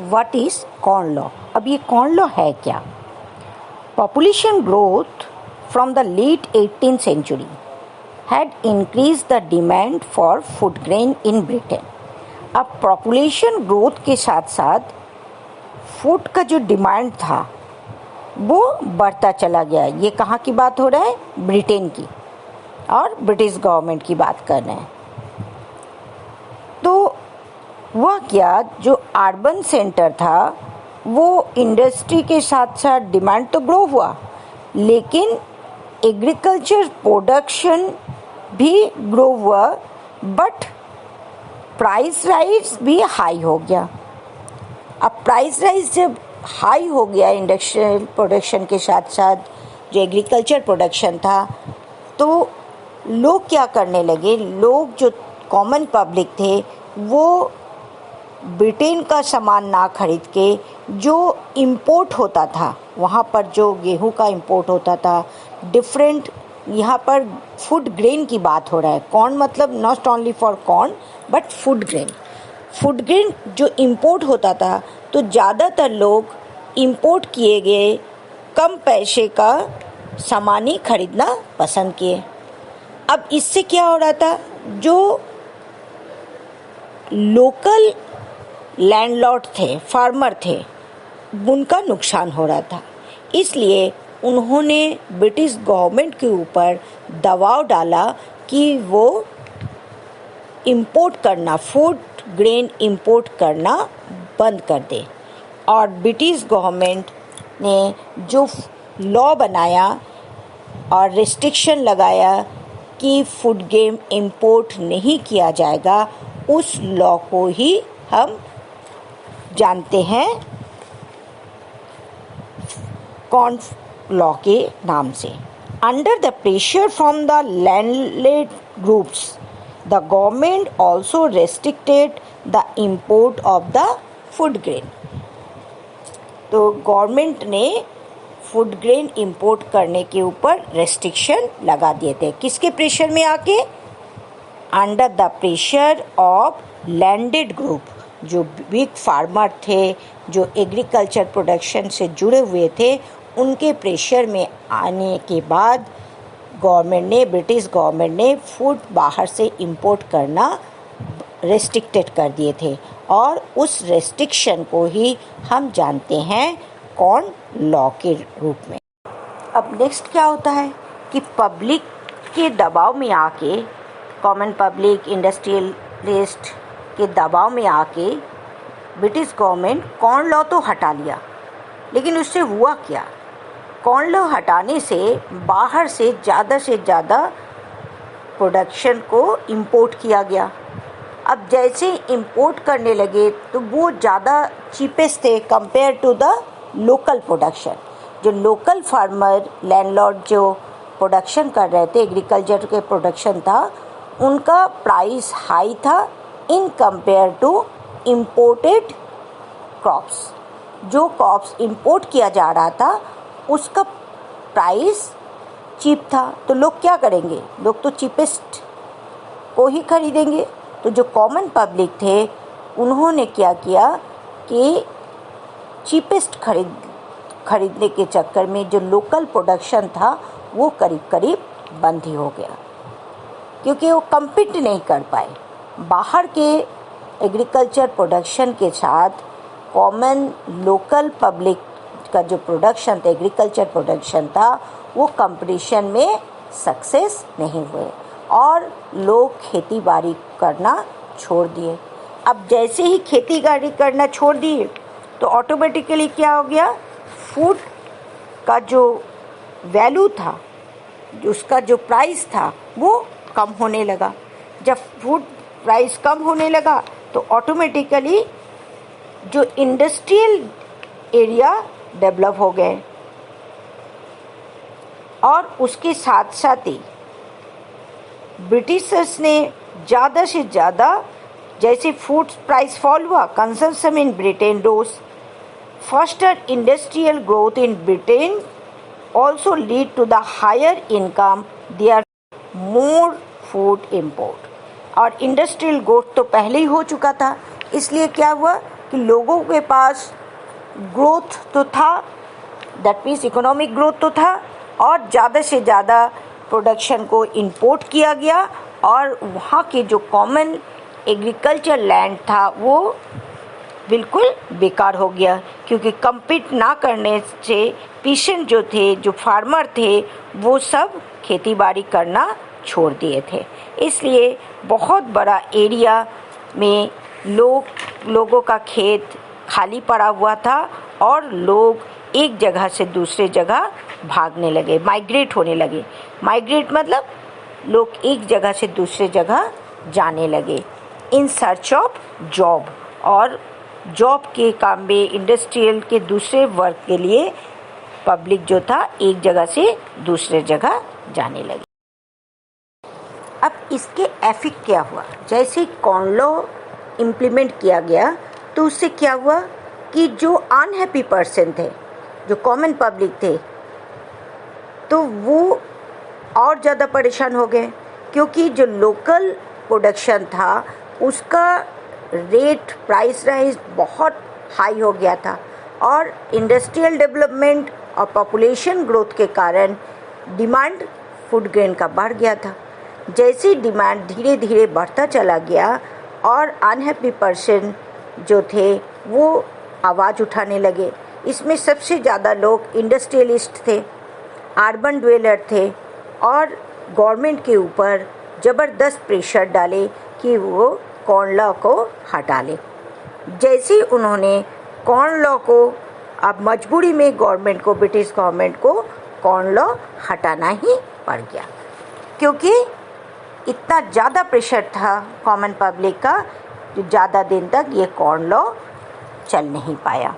What is corn law? अब ये corn law है क्या? Population growth from the late 18th century had increased the demand for food grain in Britain. अब population growth के साथ साथ फूड का जो डिमांड था वो बढ़ता चला गया। ये कहाँ की बात हो रहा है? ब्रिटेन की, और ब्रिटिश गवर्नमेंट की बात कर रहे हैं। तो वह क्या, जो अर्बन सेंटर था वो इंडस्ट्री के साथ साथ डिमांड तो ग्रो हुआ, लेकिन एग्रीकल्चर प्रोडक्शन भी ग्रो हुआ, बट प्राइस राइज भी हाई हो गया। अब प्राइस राइज जब हाई हो गया इंडस्ट्रियल प्रोडक्शन के साथ साथ जो एग्रीकल्चर प्रोडक्शन था, तो लोग क्या करने लगे, लोग जो कॉमन पब्लिक थे वो ब्रिटेन का सामान ना खरीद के जो इंपोर्ट होता था, वहाँ पर जो गेहूं का इंपोर्ट होता था, डिफरेंट, यहाँ पर फूड ग्रेन की बात हो रहा है। कॉर्न मतलब not only for corn but food grain जो इंपोर्ट होता था, तो ज़्यादातर लोग इंपोर्ट किए गए कम पैसे का सामान ही खरीदना पसंद किए। अब इससे क्या हो रहा था, जो लोकल लैंडलॉर्ड थे, फार्मर थे, उनका नुकसान हो रहा था। इसलिए उन्होंने ब्रिटिश गवर्नमेंट के ऊपर दबाव डाला कि वो इंपोर्ट करना, फूड ग्रेन इंपोर्ट करना बंद कर दे। और ब्रिटिश गवर्नमेंट ने जो लॉ बनाया और रिस्ट्रिक्शन लगाया कि फूड ग्रेन इंपोर्ट नहीं किया जाएगा, उस लॉ को ही हम जानते हैं कॉर्न लॉ के नाम से। Under the pressure from the landlord groups, the government also restricted the import of the food grain. तो गवर्नमेंट ने फूड ग्रेन इंपोर्ट करने के ऊपर रेस्ट्रिक्शन लगा दिए थे। किसके प्रेशर में आके? Under the pressure of landed group, जो बिग फार्मर थे, जो एग्रीकल्चर प्रोडक्शन से जुड़े हुए थे, उनके प्रेशर में आने के बाद ब्रिटिश गवर्नमेंट ने फूड बाहर से इंपोर्ट करना रेस्ट्रिक्टेड कर दिए थे, और उस रेस्ट्रिक्शन को ही हम जानते हैं कॉर्न लॉ के रूप में। अब नेक्स्ट क्या होता है कि पब्लिक के दबाव में आके, कॉमन पब्लिक, इंडस्ट्रियलिस्ट के दबाव में आके ब्रिटिश गवर्नमेंट कॉर्न लॉ तो हटा लिया, लेकिन उससे हुआ क्या? कॉर्न लॉ हटाने से बाहर से ज़्यादा प्रोडक्शन को इंपोर्ट किया गया। अब जैसे इंपोर्ट करने लगे तो वो ज़्यादा चीपेस्ट थे compare to the local production. जो लोकल फार्मर, लैंडलॉर्ड जो प्रोडक्शन कर रहे थे, एग्रीकल्चर के प्रोडक्शन था, उनका प्राइस हाई था in compare to imported crops. जो क्रॉप्स इंपोर्ट किया जा रहा था उसका प्राइस चीप था, तो लोग क्या करेंगे? लोग तो चीपेस्ट को ही खरीदेंगे। तो जो कॉमन पब्लिक थे उन्होंने क्या किया कि चीपेस्ट खरीदने के चक्कर में जो लोकल प्रोडक्शन था वो करीब बंद ही हो गया, क्योंकि वो कम्पीट नहीं कर पाए। बाहर के एग्रीकल्चर प्रोडक्शन के साथ कॉमन लोकल पब्लिक का जो प्रोडक्शन था, एग्रीकल्चर प्रोडक्शन था, वो कंपटीशन में सक्सेस नहीं हुए और लोग खेती बाड़ी करना छोड़ दिए। अब जैसे ही खेती बाड़ी करना छोड़ दिए तो ऑटोमेटिकली क्या हो गया, फूड का जो वैल्यू था, उसका जो प्राइस था वो कम होने लगा। जब फूड प्राइस कम होने लगा तो ऑटोमेटिकली जो इंडस्ट्रियल एरिया डेवलप हो गए और उसके साथ साथ ही ब्रिटिशर्स ने ज़्यादा से ज़्यादा, जैसे फूड प्राइस फॉल हुआ, consumption in Britain rose, faster industrial growth in Britain also lead to the higher income, there more food import। और इंडस्ट्रियल ग्रोथ तो पहले ही हो चुका था, इसलिए क्या हुआ, कि लोगों के पास ग्रोथ तो था, दैट मीन्स इकोनॉमिक ग्रोथ तो था, और ज़्यादा से ज़्यादा प्रोडक्शन को इंपोर्ट किया गया और वहाँ के जो कॉमन एग्रीकल्चर लैंड था वो बिल्कुल बेकार हो गया, क्योंकि कम्पीट ना करने से पेशेंट जो थे, जो फार्मर थे, वो सब खेती बाड़ी करना छोड़ दिए थे। इसलिए बहुत बड़ा एरिया में लोगों का खेत खाली पड़ा हुआ था और लोग एक जगह से दूसरे जगह भागने लगे, माइग्रेट होने लगे। माइग्रेट मतलब लोग एक जगह से दूसरे जगह जाने लगे इन सर्च ऑफ जॉब, और जॉब के काम में इंडस्ट्रियल के दूसरे वर्क के लिए पब्लिक जो था एक जगह से दूसरे जगह जाने लगी। अब इसके इफेक्ट क्या हुआ? जैसे कॉर्न लॉ इम्प्लीमेंट किया गया तो उससे क्या हुआ कि जो अनहैप्पी पर्सन थे, जो कॉमन पब्लिक थे, तो वो और ज़्यादा परेशान हो गए, क्योंकि जो लोकल प्रोडक्शन था उसका रेट, प्राइस राइज बहुत हाई हो गया था, और इंडस्ट्रियल डेवलपमेंट और पॉपुलेशन ग्रोथ के कारण डिमांड फूड ग्रेन का बढ़ गया था। जैसे डिमांड धीरे धीरे बढ़ता चला गया और अनहैप्पी पर्सन जो थे वो आवाज़ उठाने लगे। इसमें सबसे ज़्यादा लोग इंडस्ट्रियलिस्ट थे, अर्बन ड्वेलर थे, और गवर्नमेंट के ऊपर ज़बरदस्त प्रेशर डाले कि वो कॉर्न लॉ को हटा ले। जैसे ही उन्होंने कॉर्न लॉ को, अब मजबूरी में गवर्नमेंट को, ब्रिटिश गवर्नमेंट को कॉर्न लॉ हटाना ही पड़ गया, क्योंकि इतना ज़्यादा प्रेशर था कॉमन पब्लिक का, जो ज़्यादा दिन तक ये कॉर्न लॉ चल नहीं पाया।